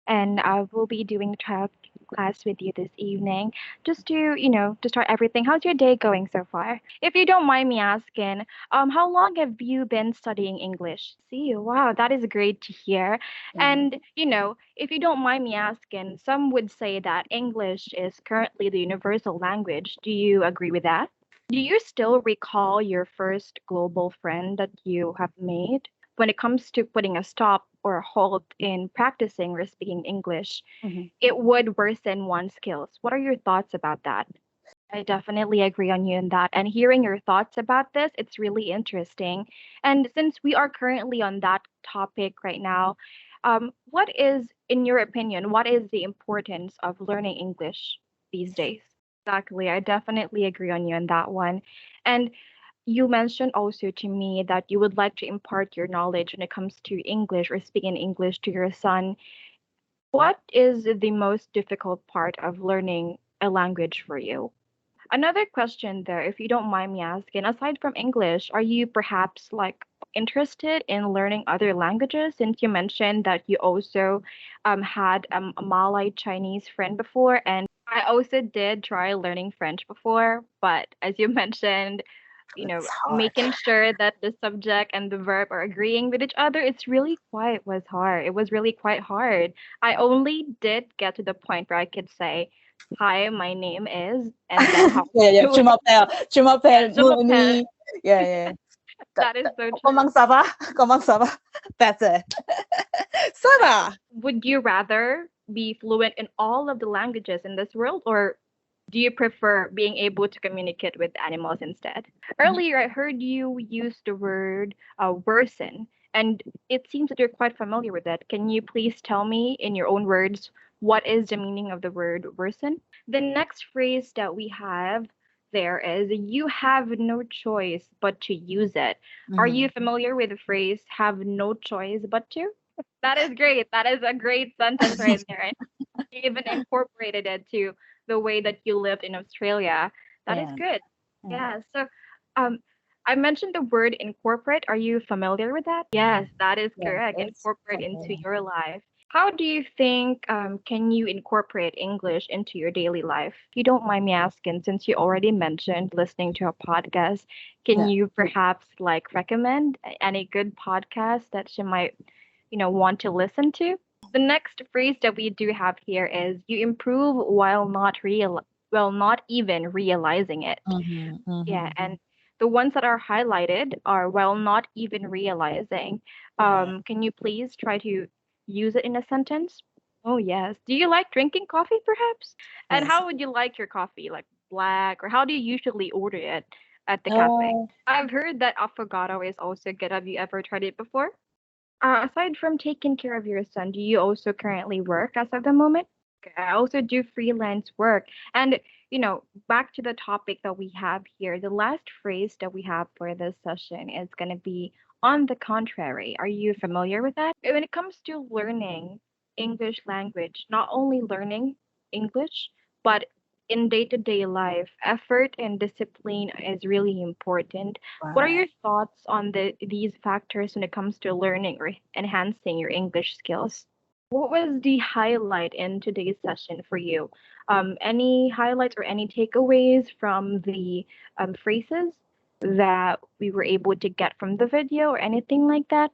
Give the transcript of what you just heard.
and I will be doing the trial class with you this evening just to start everything. How's your day going so far? If you don't mind me asking, how long have you been studying English? See, wow, that is great to hear. Mhm. And, if you don't mind me asking, some would say that English is currently the universal language. Do you agree with that? Do you still recall your first global friend that you have made? When it comes to putting a stop or a halt in practicing or speaking English, Mhm. it would worsen one's skills. What are your thoughts about that? I definitely agree on you in that. And hearing your thoughts about this, it's really interesting. And since we are currently on that topic right now, what is, in your opinion, what is the importance of learning English these days? Exactly. I definitely agree on you on that one. And you mentioned also to me that you would like to impart your knowledge when it comes to English or speaking English to your son. What is the most difficult part of learning a language for you? Another question there, if you don't mind me asking, aside from English, are you perhaps like interested in learning other languages? Since you mentioned that you also had a Malay Chinese friend before, and I also did try learning French before, but as you mentioned, It's hard. making sure that the subject and the verb are agreeing with each other, it's really quite was hard. It was really quite hard. I only did get to the point where I could say, "Hi, my name is," and then how Yeah, yeah. you Je m'appelle. Je yeah, m'appelle je m'appelle. Mooney. Yeah, yeah. That is so true. Comment ça va? Comment ça va? That's it. Ça va. Would you rather be fluent in all of the languages in this world, or do you prefer being able to communicate with animals instead? Mhm. Earlier, I heard you use the word worsen, and it seems that you're quite familiar with that. Can you please tell me in your own words what is the meaning of the word worsen? The next phrase that we have there is you have no choice but to use it. Are you Mhm. familiar with the phrase have no choice but to? That is great. That is a great sentence right there. And you even incorporated it to the way that you lived in Australia. That is Yeah. good. Yeah. Yeah. So, um, I mentioned the word incorporate. Are you familiar with that? Yes, that is Yeah. correct. It's Incorporate into something. your life. How do you think can you incorporate English into your daily life? If you don't mind me asking, since you already mentioned listening to a podcast, can Yeah. you perhaps like recommend any good podcast that she might want to listen to? The next phrase that we do have here is you improve while not even realizing it. Mhm. Yeah, Mhm. and the ones that are highlighted are while not even realizing. Yeah. Can you please try to use it in a sentence? Oh, yes. Do you like drinking coffee, perhaps? And Yes. how would you like your coffee? Like black, or how do you usually order it at the cafe? Uh, I've heard that affogato is also good. Have you ever tried it before? Aside from taking care of your son, do you also currently work as of the moment? I also do freelance work. And, back to the topic that we have here, the last phrase that we have for this session is going to be on the contrary. Are you familiar with that? When it comes to learning English language, not only learning English, but in day-to-day life, effort and discipline is really important. What are right. your thoughts on these factors when it comes to learning or enhancing your English skills? What was the highlight in today's session for you? Any highlights or any takeaways from the phrases that we were able to get from the video or anything like that?